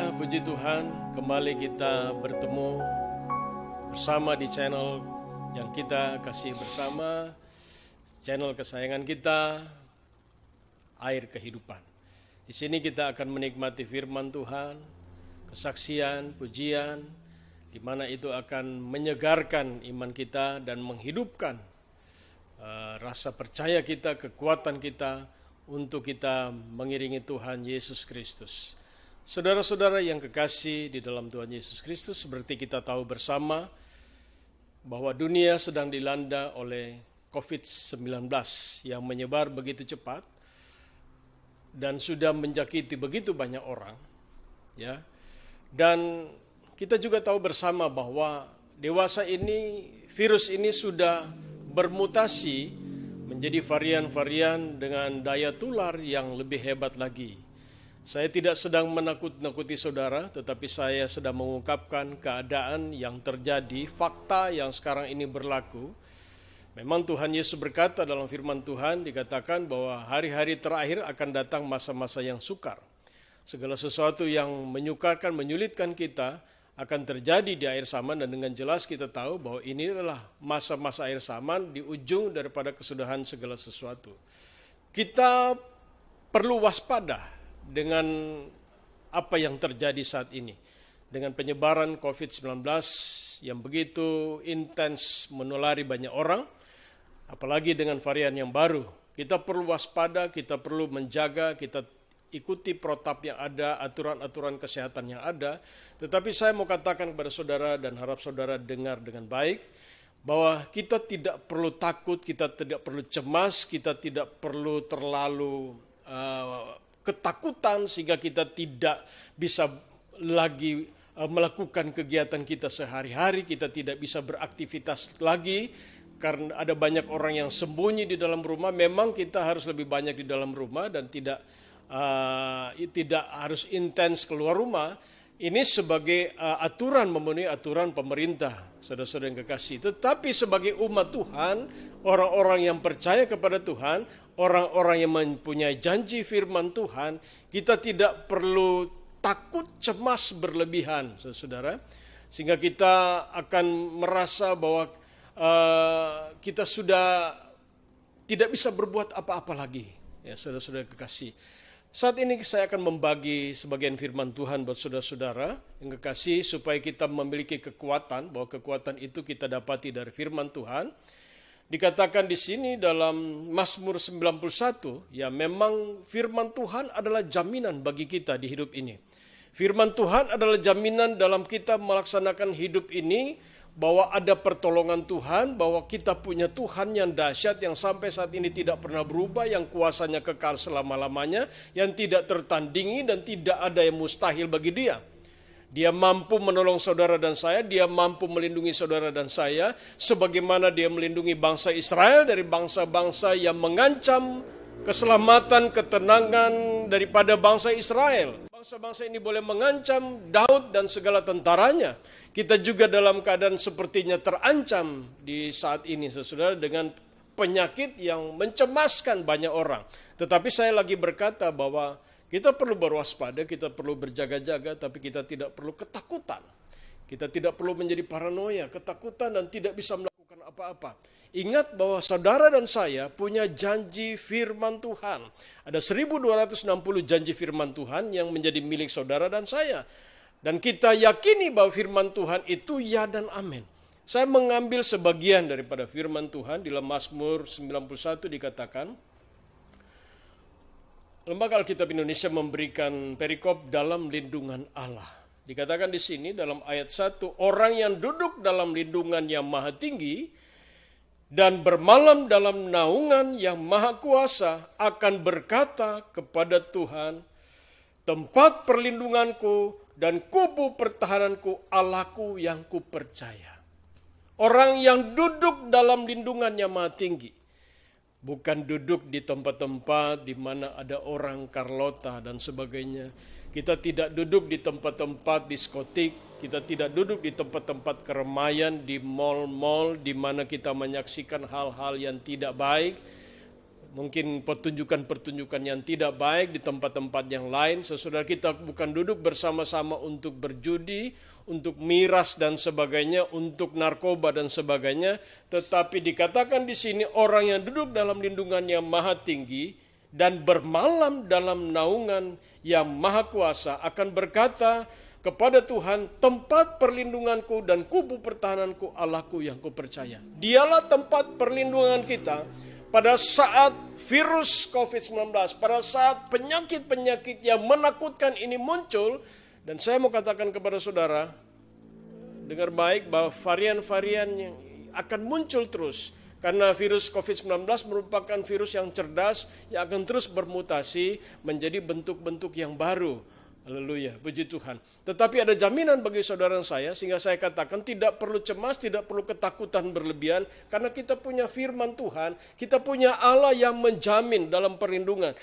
saudara, puji Tuhan, kembali kita bertemu bersama di channel yang kita kasih bersama, channel kesayangan kita, Air Kehidupan. Di sini kita akan menikmati firman Tuhan, kesaksian, pujian, di mana itu akan menyegarkan iman kita dan menghidupkan rasa percaya kita, kekuatan kita untuk kita mengiringi Tuhan Yesus Kristus. Saudara-saudara yang kekasih di dalam Tuhan Yesus Kristus, seperti kita tahu bersama bahwa dunia sedang dilanda oleh COVID-19 yang menyebar begitu cepat dan sudah menjangkiti begitu banyak orang, ya. Dan kita juga tahu bersama bahwa dewasa ini, virus ini sudah bermutasi menjadi varian-varian dengan daya tular yang lebih hebat lagi. Saya tidak sedang menakut-nakuti saudara, tetapi saya sedang mengungkapkan keadaan yang terjadi, fakta yang sekarang ini berlaku. Memang Tuhan Yesus berkata dalam firman Tuhan, dikatakan bahwa hari-hari terakhir akan datang masa-masa yang sukar. Segala sesuatu yang menyukarkan, menyulitkan kita akan terjadi di akhir zaman, dan dengan jelas kita tahu bahwa ini adalah masa-masa akhir zaman di ujung daripada kesudahan segala sesuatu. Kita perlu waspada dengan apa yang terjadi saat ini. Dengan penyebaran COVID-19 yang begitu intens menulari banyak orang, apalagi dengan varian yang baru. Kita perlu waspada, kita perlu menjaga, kita ikuti protap yang ada, aturan-aturan kesehatan yang ada. Tetapi saya mau katakan kepada saudara dan harap saudara dengar dengan baik, bahwa kita tidak perlu takut, kita tidak perlu cemas, kita tidak perlu terlalu ketakutan sehingga kita tidak bisa lagi melakukan kegiatan kita sehari-hari, kita tidak bisa beraktivitas lagi karena ada banyak orang yang sembunyi di dalam rumah. Memang kita harus lebih banyak di dalam rumah dan tidak harus intens keluar rumah. Ini sebagai aturan, memenuhi aturan pemerintah, saudara-saudara yang kekasih. Tetapi sebagai umat Tuhan, orang-orang yang percaya kepada Tuhan, orang-orang yang mempunyai janji firman Tuhan, kita tidak perlu takut, cemas berlebihan, saudara. Sehingga kita akan merasa bahwa kita sudah tidak bisa berbuat apa-apa lagi, ya saudara-saudara kekasih. Saat ini saya akan membagi sebagian firman Tuhan buat saudara-saudara yang kekasih, supaya kita memiliki kekuatan, bahwa kekuatan itu kita dapati dari firman Tuhan. Dikatakan di sini dalam Mazmur 91, ya memang firman Tuhan adalah jaminan bagi kita di hidup ini. Firman Tuhan adalah jaminan dalam kita melaksanakan hidup ini, bahwa ada pertolongan Tuhan, bahwa kita punya Tuhan yang dahsyat, yang sampai saat ini tidak pernah berubah, yang kuasanya kekal selama-lamanya, yang tidak tertandingi dan tidak ada yang mustahil bagi Dia. Dia mampu menolong saudara dan saya, Dia mampu melindungi saudara dan saya, sebagaimana Dia melindungi bangsa Israel dari bangsa-bangsa yang mengancam keselamatan, ketenangan daripada bangsa Israel. Bangsa-bangsa ini boleh mengancam Daud dan segala tentaranya. Kita juga dalam keadaan sepertinya terancam di saat ini, saudara, dengan penyakit yang mencemaskan banyak orang. Tetapi saya lagi berkata bahwa kita perlu berwaspada, kita perlu berjaga-jaga, tapi kita tidak perlu ketakutan. Kita tidak perlu menjadi paranoia, ketakutan dan tidak bisa melakukan apa-apa. Ingat bahwa saudara dan saya punya janji firman Tuhan. Ada 1260 janji firman Tuhan yang menjadi milik saudara dan saya. Dan kita yakini bahwa firman Tuhan itu ya dan amin. Saya mengambil sebagian daripada firman Tuhan di dalam Mazmur 91 dikatakan, Lembaga Alkitab Indonesia memberikan perikop dalam lindungan Allah. Dikatakan di sini dalam ayat 1, orang yang duduk dalam lindungan yang maha tinggi dan bermalam dalam naungan yang maha kuasa akan berkata kepada Tuhan, tempat perlindunganku dan kubu pertahananku, Allahku yang kupercaya. Orang yang duduk dalam lindungan yang maha tinggi. Bukan duduk di tempat-tempat di mana ada orang Carlota dan sebagainya. Kita tidak duduk di tempat-tempat diskotik, kita tidak duduk di tempat-tempat keramaian, di mal-mal di mana kita menyaksikan hal-hal yang tidak baik. mungkin pertunjukan-pertunjukan yang tidak baik di tempat-tempat yang lain. Saudara, kita bukan duduk bersama-sama untuk berjudi, untuk miras dan sebagainya, untuk narkoba dan sebagainya, tetapi dikatakan di sini orang yang duduk dalam lindungan yang maha tinggi dan bermalam dalam naungan yang maha kuasa akan berkata kepada Tuhan, tempat perlindunganku dan kubu pertahananku, Allahku yang kupercaya. Dialah tempat perlindungan kita pada saat virus COVID-19, pada saat penyakit-penyakit yang menakutkan ini muncul. Dan saya mau katakan kepada saudara, dengar baik bahwa varian-varian yang akan muncul terus. Karena virus COVID-19 merupakan virus yang cerdas, yang akan terus bermutasi menjadi bentuk-bentuk yang baru. Haleluya, puji Tuhan. Tetapi ada jaminan bagi saudara dan saya, sehingga saya katakan tidak perlu cemas, tidak perlu ketakutan berlebihan, karena kita punya firman Tuhan, kita punya Allah yang menjamin dalam perlindungan.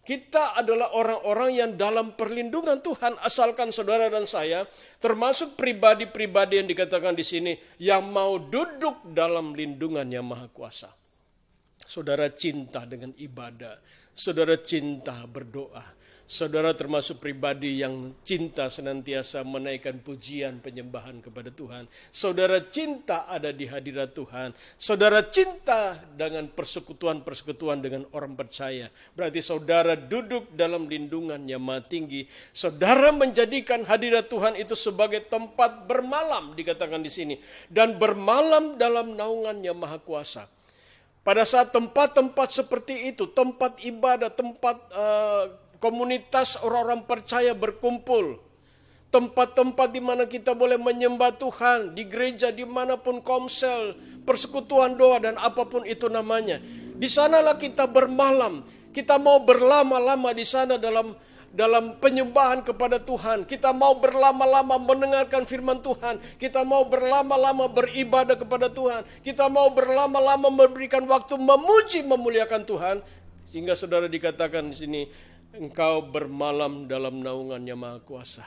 Kita adalah orang-orang yang dalam perlindungan Tuhan, asalkan saudara dan saya, termasuk pribadi-pribadi yang dikatakan di sini, yang mau duduk dalam lindungan yang maha kuasa. Saudara cinta dengan ibadah, saudara cinta berdoa. Saudara termasuk pribadi yang cinta senantiasa menaikkan pujian penyembahan kepada Tuhan. Saudara cinta ada di hadirat Tuhan. Saudara cinta dengan persekutuan-persekutuan dengan orang percaya. Berarti saudara duduk dalam lindungan yang maha tinggi. Saudara menjadikan hadirat Tuhan itu sebagai tempat bermalam, dikatakan di sini. Dan bermalam dalam naungan yang maha kuasa. Pada saat tempat-tempat seperti itu, tempat ibadah, tempat komunitas orang-orang percaya berkumpul. Tempat-tempat di mana kita boleh menyembah Tuhan. Di gereja, dimanapun, komsel, persekutuan doa, dan apapun itu namanya. Di sanalah kita bermalam. Kita mau berlama-lama di sana dalam penyembahan kepada Tuhan. Kita mau berlama-lama mendengarkan firman Tuhan. Kita mau berlama-lama beribadah kepada Tuhan. Kita mau berlama-lama memberikan waktu memuji, memuliakan Tuhan. Sehingga saudara dikatakan di sini, engkau bermalam dalam naungan yang maha kuasa.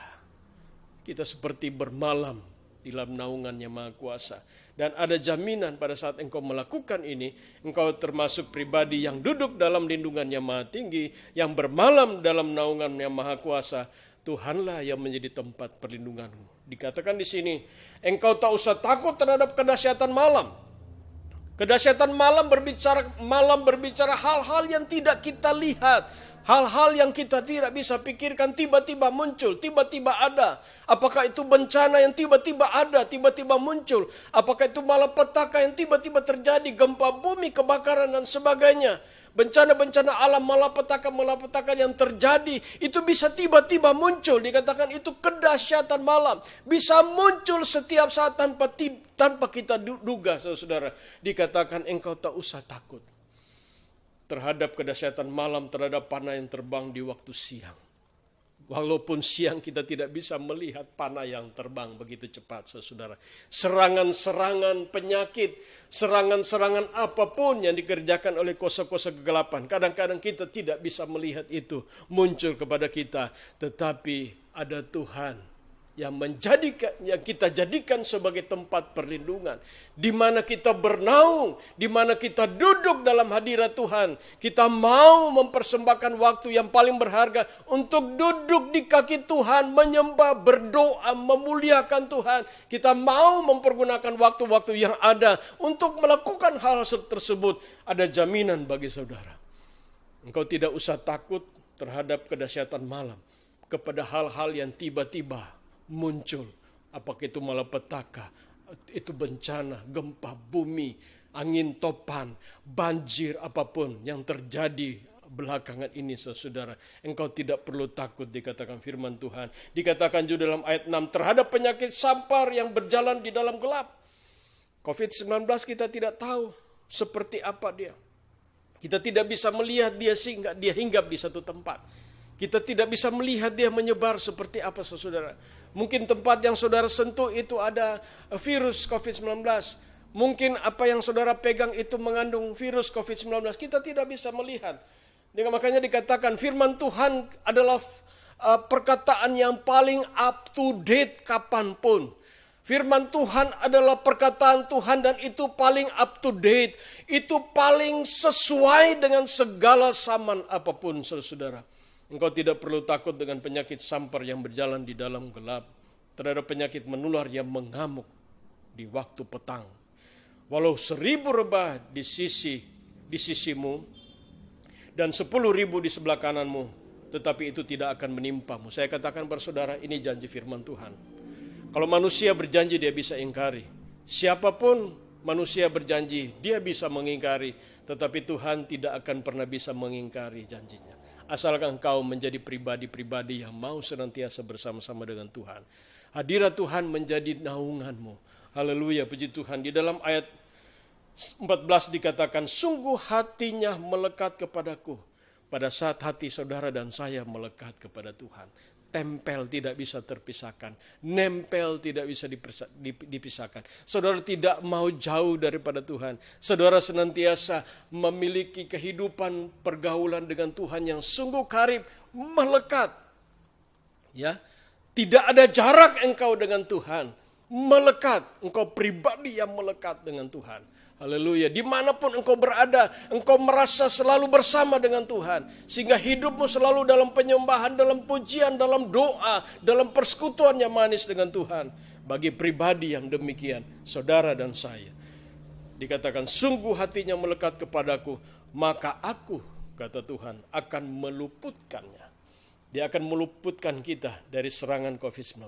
Kita seperti bermalam di dalam naungan yang maha kuasa. Dan ada jaminan pada saat engkau melakukan ini, engkau termasuk pribadi yang duduk dalam lindungan yang maha tinggi, yang bermalam dalam naungan yang maha kuasa. Tuhanlah yang menjadi tempat perlindunganmu. Dikatakan di sini, engkau tak usah takut terhadap kedahsyatan malam. Kedahsyatan malam berbicara hal-hal yang tidak kita lihat. Hal-hal yang kita tidak bisa pikirkan tiba-tiba muncul, tiba-tiba ada. Apakah itu bencana yang tiba-tiba ada, tiba-tiba muncul. Apakah itu malapetaka yang tiba-tiba terjadi, gempa bumi, kebakaran dan sebagainya. Bencana-bencana alam, malapetaka yang terjadi, itu bisa tiba-tiba muncul. Dikatakan itu kedahsyatan malam. Bisa muncul setiap saat tanpa kita duga, saudara. Dikatakan engkau tak usah takut terhadap kedahsyatan malam, terhadap panah yang terbang di waktu siang. Walaupun siang kita tidak bisa melihat panah yang terbang begitu cepat, saudara. Serangan-serangan penyakit, serangan-serangan apapun yang dikerjakan oleh kuasa-kuasa kegelapan. Kadang-kadang kita tidak bisa melihat itu muncul kepada kita. Tetapi ada Tuhan yang kita jadikan sebagai tempat perlindungan, di mana kita bernaung, di mana kita duduk dalam hadirat Tuhan. Kita mau mempersembahkan waktu yang paling berharga untuk duduk di kaki Tuhan, menyembah, berdoa, memuliakan Tuhan. Kita mau mempergunakan waktu-waktu yang ada untuk melakukan hal tersebut. Ada jaminan bagi saudara. Engkau tidak usah takut terhadap kedahsyatan malam, kepada hal-hal yang tiba-tiba muncul. Apakah itu malapetaka, itu bencana, gempa bumi, angin topan, banjir, apapun yang terjadi belakangan ini, saudara. Engkau tidak perlu takut, dikatakan firman Tuhan. Dikatakan juga dalam ayat 6, terhadap penyakit sampar yang berjalan di dalam gelap. COVID-19 kita tidak tahu seperti apa dia. Kita tidak bisa melihat dia sehingga dia hinggap di satu tempat. Kita tidak bisa melihat dia menyebar seperti apa, saudara. Mungkin tempat yang saudara sentuh itu ada virus COVID-19. Mungkin apa yang saudara pegang itu mengandung virus COVID-19. Kita tidak bisa melihat. Makanya dikatakan firman Tuhan adalah perkataan yang paling up to date kapanpun. Firman Tuhan adalah perkataan Tuhan dan itu paling up to date. Itu paling sesuai dengan segala zaman apapun, saudara-saudara. Engkau tidak perlu takut dengan penyakit sampar yang berjalan di dalam gelap. Terhadap penyakit menular yang mengamuk di waktu petang. Walau 1000 rebah di sisimu dan 10.000 di sebelah kananmu, tetapi itu tidak akan menimpamu. Saya katakan kepada saudara, ini janji firman Tuhan. Kalau manusia berjanji dia bisa ingkari. Siapapun manusia berjanji dia bisa mengingkari. Tetapi Tuhan tidak akan pernah bisa mengingkari janjinya. Asalkan engkau menjadi pribadi-pribadi yang mau senantiasa bersama-sama dengan Tuhan. Hadirat Tuhan menjadi naunganmu. Haleluya, puji Tuhan. Di dalam ayat 14 dikatakan, sungguh hatinya melekat kepadaku. Pada saat hati saudara dan saya melekat kepada Tuhan. Tempel tidak bisa terpisahkan. Nempel tidak bisa dipisahkan. Saudara tidak mau jauh daripada Tuhan. Saudara senantiasa memiliki kehidupan pergaulan dengan Tuhan yang sungguh karib, melekat. Ya, tidak ada jarak engkau dengan Tuhan. Melekat, engkau pribadi yang melekat dengan Tuhan. Haleluya, dimanapun engkau berada, engkau merasa selalu bersama dengan Tuhan. Sehingga hidupmu selalu dalam penyembahan, dalam pujian, dalam doa, dalam persekutuan yang manis dengan Tuhan. Bagi pribadi yang demikian, saudara dan saya. Dikatakan, sungguh hatinya melekat kepadaku, maka aku, kata Tuhan, akan meluputkannya. Dia akan meluputkan kita dari serangan COVID-19.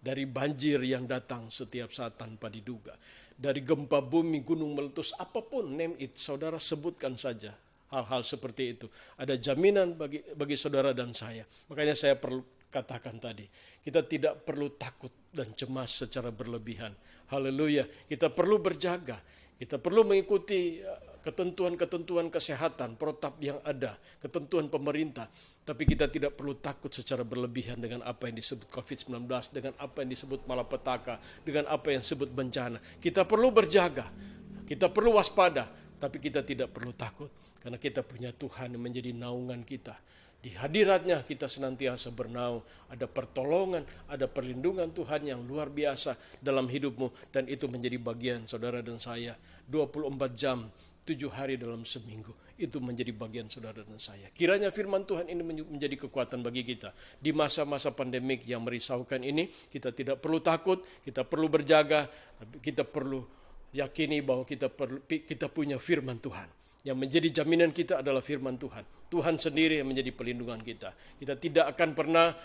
Dari banjir yang datang setiap saat tanpa diduga. Dari gempa bumi, gunung meletus, apapun, name it, saudara sebutkan saja hal-hal seperti itu. Ada jaminan bagi saudara dan saya. Makanya saya perlu katakan tadi, kita tidak perlu takut dan cemas secara berlebihan. Haleluya, kita perlu berjaga, kita perlu mengikuti ketentuan-ketentuan kesehatan, protap yang ada, ketentuan pemerintah. Tapi kita tidak perlu takut secara berlebihan dengan apa yang disebut COVID-19, dengan apa yang disebut malapetaka, dengan apa yang disebut bencana. Kita perlu berjaga, kita perlu waspada, tapi kita tidak perlu takut. Karena kita punya Tuhan yang menjadi naungan kita. Di hadiratnya kita senantiasa bernaung. Ada pertolongan, ada perlindungan Tuhan yang luar biasa dalam hidupmu. Dan itu menjadi bagian saudara dan saya. 24 jam, 7 hari dalam seminggu. Itu menjadi bagian saudara dan saya. Kiranya firman Tuhan ini menjadi kekuatan bagi kita. Di masa-masa pandemik yang merisaukan ini, kita tidak perlu takut, kita perlu berjaga, kita perlu yakini bahwa kita punya firman Tuhan. Yang menjadi jaminan kita adalah firman Tuhan. Tuhan sendiri yang menjadi pelindungan kita. Kita tidak akan pernah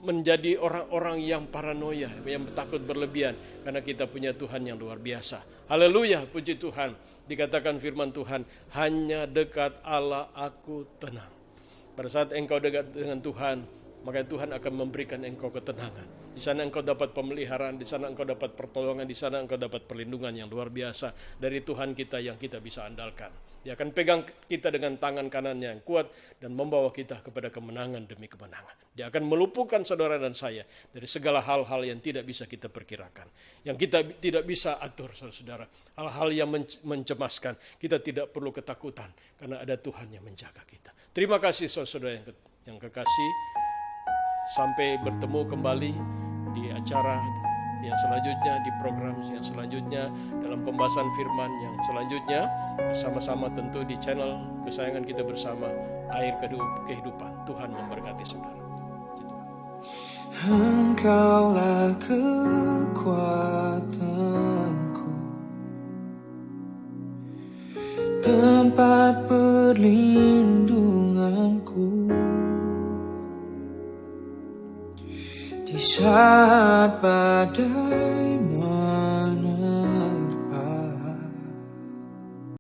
menjadi orang-orang yang paranoia, yang takut berlebihan. Karena kita punya Tuhan yang luar biasa. Haleluya, puji Tuhan. Dikatakan firman Tuhan, hanya dekat Allah aku tenang. Pada saat engkau dekat dengan Tuhan, maka Tuhan akan memberikan engkau ketenangan. Di sana engkau dapat pemeliharaan, di sana engkau dapat pertolongan, di sana engkau dapat perlindungan yang luar biasa dari Tuhan kita yang kita bisa andalkan. Dia akan pegang kita dengan tangan kanannya yang kuat dan membawa kita kepada kemenangan demi kemenangan. Dia akan meluputkan saudara dan saya dari segala hal-hal yang tidak bisa kita perkirakan. Yang kita tidak bisa atur, saudara. Hal-hal yang mencemaskan. Kita tidak perlu ketakutan karena ada Tuhan yang menjaga kita. Terima kasih saudara yang kekasih. Sampai bertemu kembali di acara yang selanjutnya, di program yang selanjutnya, dalam pembahasan firman yang selanjutnya, bersama-sama tentu di channel kesayangan kita bersama, Air Kehidupan. Tuhan memberkati saudara. Engkaulah kekuatanku, tempat perlindunganku. Di saat badai